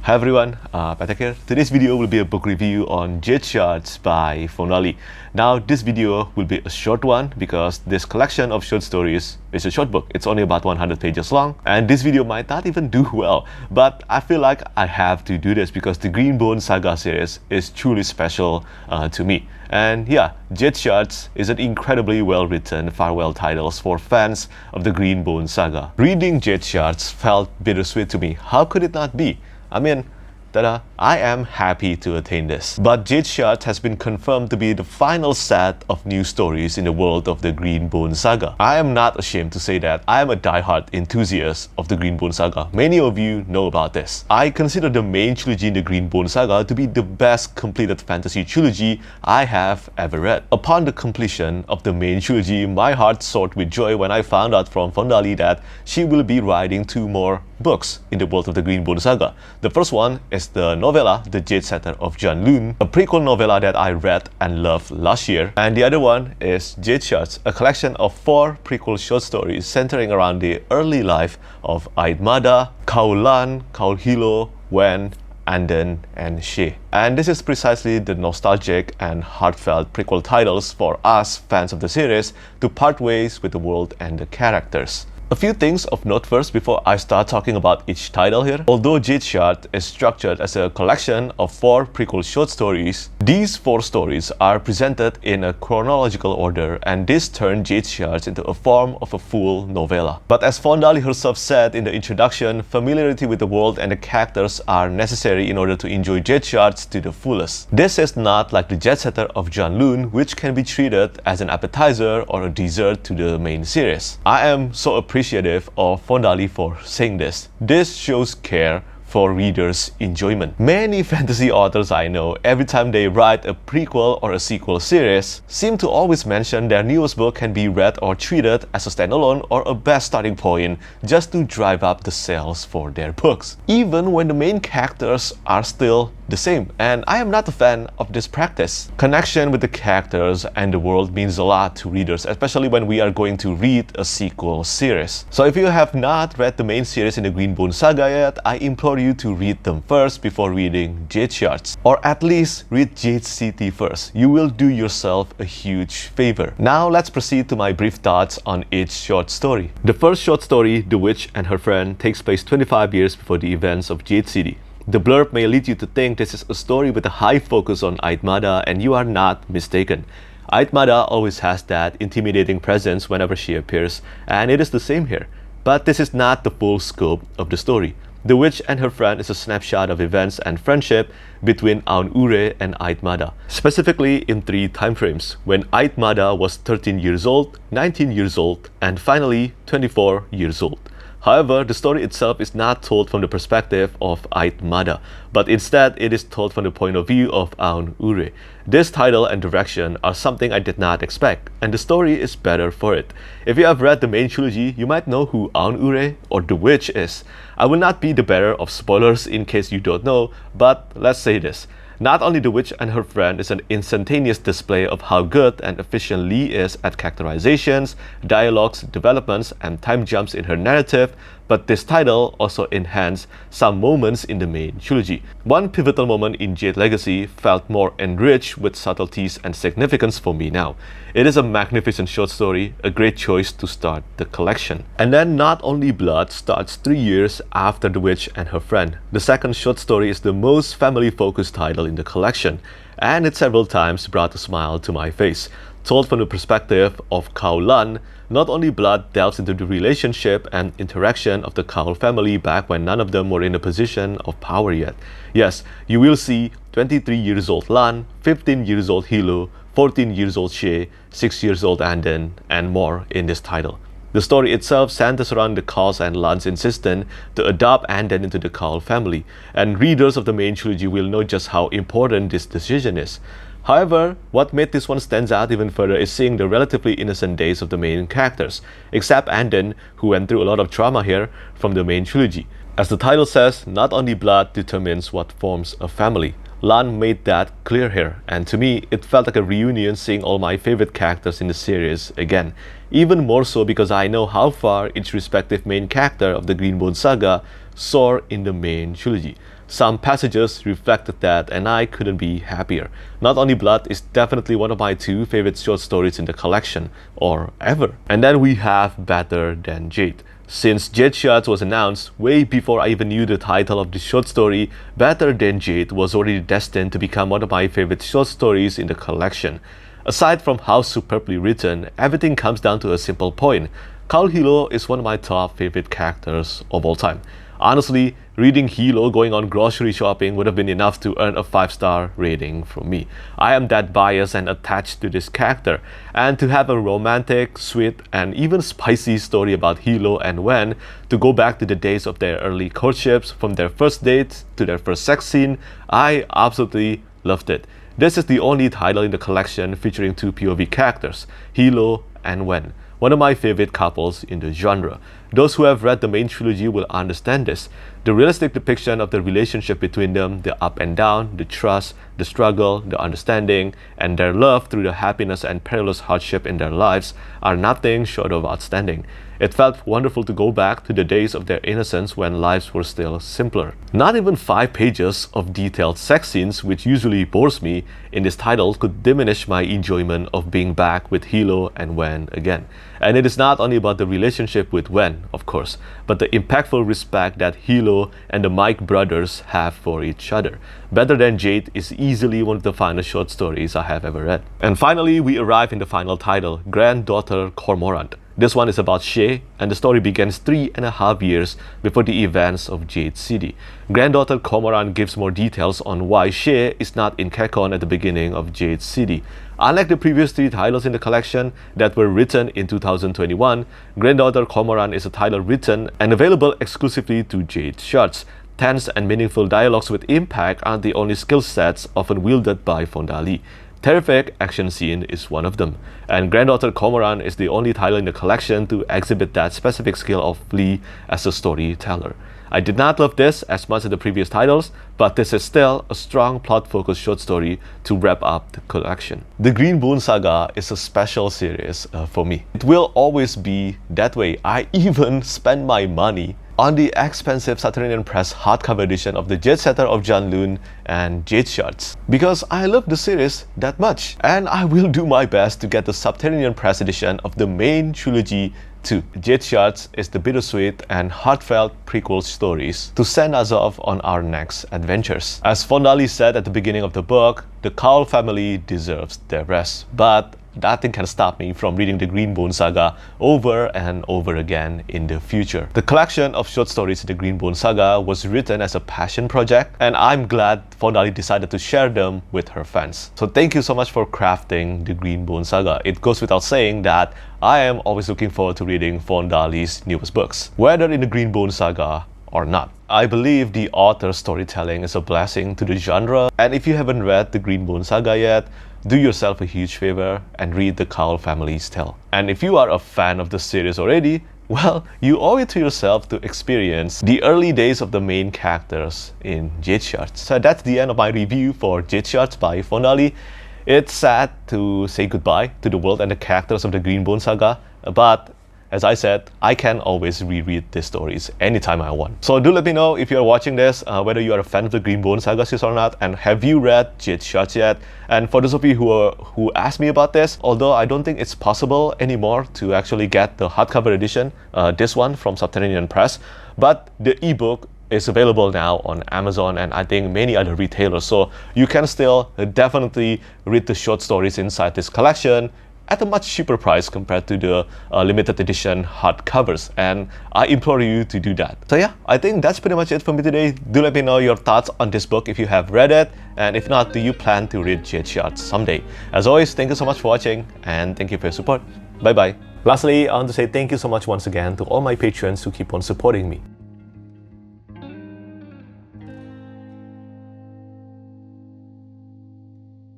Hi everyone, Patak here. Today's video will be a book review on Jade Shards by Fonali. Now this video will be a short one because this collection of short stories is a short book. It's only about 100 pages long and this video might not even do well. But I feel like I have to do this because the Greenbone Saga series is truly special to me. And yeah, Jade Shards is an incredibly well-written farewell titles for fans of the Greenbone Saga. Reading Jade Shards felt bittersweet to me. How could it not be? I mean, I am happy to attain this. But Jade Shards has been confirmed to be the final set of new stories in the world of the Greenbone Saga. I am not ashamed to say that I am a die-hard enthusiast of the Greenbone Saga. Many of you know about this. I consider the main trilogy in the Greenbone Saga to be the best completed fantasy trilogy I have ever read. Upon the completion of the main trilogy, my heart soared with joy when I found out from Fonali that she will be writing 2 more books in the world of the Greenbone Saga. The first one is the novella The Jade Scepter of Janloon, a prequel novella that I read and loved last year. And the other one is Jade Shards, a collection of 4 prequel short stories centering around the early life of Ait Mada, Khao Lan, Khao Hilo, Wen, Anden, and She. And this is precisely the nostalgic and heartfelt prequel titles for us fans of the series to part ways with the world and the characters. A few things of note first before I start talking about each title here. Although Jade Shards is structured as a collection of 4 prequel short stories, these 4 stories are presented in a chronological order, and this turned Jade Shards into a form of a full novella. But as Fonali herself said in the introduction, familiarity with the world and the characters are necessary in order to enjoy Jade Shards to the fullest. This is not like the Jade Scepter of Janloon, which can be treated as an appetizer or a dessert to the main series. I am so appreciative of Fonali for saying this. This shows care for readers' enjoyment. Many fantasy authors I know, every time they write a prequel or a sequel series, seem to always mention their newest book can be read or treated as a standalone or a best starting point just to drive up the sales for their books, even when the main characters are still the same. And I am not a fan of this practice. Connection with the characters and the world means a lot to readers, especially when we are going to read a sequel series. So if you have not read the main series in the Greenbone Saga yet, I implore you to read them first before reading Jade Shards. Or at least read Jade City first. You will do yourself a huge favor. Now let's proceed to my brief thoughts on each short story. The first short story, The Witch and Her Friend, takes place 25 years before the events of Jade City. The blurb may lead you to think this is a story with a high focus on Ait Mada, and you are not mistaken. Ait Mada always has that intimidating presence whenever she appears, and it is the same here. But this is not the full scope of the story. The Witch and Her Friend is a snapshot of events and friendship between Aun Ure and Ait Mada, specifically in 3 timeframes, when Ait Mada was 13 years old, 19 years old, and finally 24 years old. However, the story itself is not told from the perspective of Ait Mada, but instead it is told from the point of view of Aun Ure. This title and direction are something I did not expect, and the story is better for it. If you have read the main trilogy, you might know who Aun Ure or the Witch is. I will not be the bearer of spoilers in case you don't know, but let's say this. Not only The Witch and Her Friend is an instantaneous display of how good and efficient Lee is at characterizations, dialogues, developments, and time jumps in her narrative, but this title also enhanced some moments in the main trilogy. One pivotal moment in Jade Legacy felt more enriched with subtleties and significance for me now. It is a magnificent short story, a great choice to start the collection. And then Not Only Blood starts 3 years after The Witch and Her Friend. The second short story is the most family-focused title in the collection, and it several times brought a smile to my face. Told from the perspective of Khao Lan, Not Only Blood delves into the relationship and interaction of the Khao family back when none of them were in a position of power yet. Yes, you will see 23 years old Lan, 15 years old Hilo, 14 years old She, 6 years old Anden, and more in this title. The story itself centers around the Khao's and Lan's insistence to adopt Anden into the Khao family, and readers of the main trilogy will know just how important this decision is. However, what made this one stand out even further is seeing the relatively innocent days of the main characters, except Anden, who went through a lot of trauma here from the main trilogy. As the title says, not only blood determines what forms a family. Lan made that clear here, and to me, it felt like a reunion seeing all my favorite characters in the series again. Even more so because I know how far each respective main character of the Greenbone Saga soar in the main trilogy. Some passages reflected that, and I couldn't be happier. Not Only Blood is definitely one of my 2 favorite short stories in the collection, or ever. And then we have Better Than Jade. Since Jade Shards was announced way before I even knew the title of the short story, Better Than Jade was already destined to become one of my favorite short stories in the collection. Aside from how superbly written, everything comes down to a simple point. Call Hilo is one of my top favorite characters of all time. Honestly, reading Hilo going on grocery shopping would have been enough to earn a 5-star rating from me. I am that biased and attached to this character, and to have a romantic, sweet, and even spicy story about Hilo and Wen, to go back to the days of their early courtships, from their first dates to their first sex scene, I absolutely loved it. This is the only title in the collection featuring 2 POV characters, Hilo and Wen, one of my favorite couples in the genre. Those who have read the main trilogy will understand this. The realistic depiction of the relationship between them, the up and down, the trust, the struggle, the understanding, and their love through the happiness and perilous hardship in their lives are nothing short of outstanding. It felt wonderful to go back to the days of their innocence when lives were still simpler. Not even 5 pages of detailed sex scenes, which usually bores me, in this title could diminish my enjoyment of being back with Hilo and Wen again. And it is not only about the relationship with Wen, of course, but the impactful respect that Hilo and the Mike brothers have for each other. Better Than Jade is easily one of the finest short stories I have ever read. And finally, we arrive in the final title, Granddaughter Cormorant. This one is about Shay, and the story begins 3.5 years before the events of Jade City. Granddaughter Cormorant gives more details on why Shay is not in Kekon at the beginning of Jade City. Unlike the previous 3 titles in the collection that were written in 2021, Granddaughter Cormorant is a title written and available exclusively to Jade Shards. Tense and meaningful dialogues with impact aren't the only skill sets often wielded by Fondali. Terrific action scene is one of them, and Granddaughter Cormorant is the only title in the collection to exhibit that specific skill of Lee as a storyteller. I did not love this as much as the previous titles, but this is still a strong plot-focused short story to wrap up the collection. The Green Bone Saga is a special series for me. It will always be that way. I even spend my money on the expensive Subterranean Press hardcover edition of the Jade Setter of Janloon and Jade Shards, because I love the series that much, and I will do my best to get the Subterranean Press edition of the main trilogy too. Jade Shards is the bittersweet and heartfelt prequel stories to send us off on our next adventures. As Fondali said at the beginning of the book, the Kaul family deserves their rest, but nothing can stop me from reading the Green Bone Saga over and over again in the future. The collection of short stories in the Green Bone Saga was written as a passion project, and I'm glad Fondali decided to share them with her fans. So thank you so much for crafting the Green Bone Saga. It goes without saying that I am always looking forward to reading Fondali's newest books, whether in the Green Bone Saga or not. I believe the author's storytelling is a blessing to the genre, and if you haven't read the Green Bone Saga yet, do yourself a huge favor and read the Kaul family's tale. And if you are a fan of the series already, well, you owe it to yourself to experience the early days of the main characters in Jade Shards. So that's the end of my review for Jade Shards by Fondali. It's sad to say goodbye to the world and the characters of the Green Bone Saga, but as I said, I can always reread these stories anytime I want. So do let me know if you're watching this, whether you are a fan of the Green Bone Saga series or not, and have you read Jade Shards yet? And for those of you who asked me about this, although I don't think it's possible anymore to actually get the hardcover edition, this one from Subterranean Press, but the ebook is available now on Amazon and I think many other retailers. So you can still definitely read the short stories inside this collection at a much cheaper price compared to the limited edition hardcovers, and I implore you to do that. So yeah, I think that's pretty much it for me today. Do let me know your thoughts on this book if you have read it, and if not, do you plan to read Jade Shards someday? As always, thank you so much for watching, and thank you for your support. Bye bye. Lastly, I want to say thank you so much once again to all my patrons who keep on supporting me.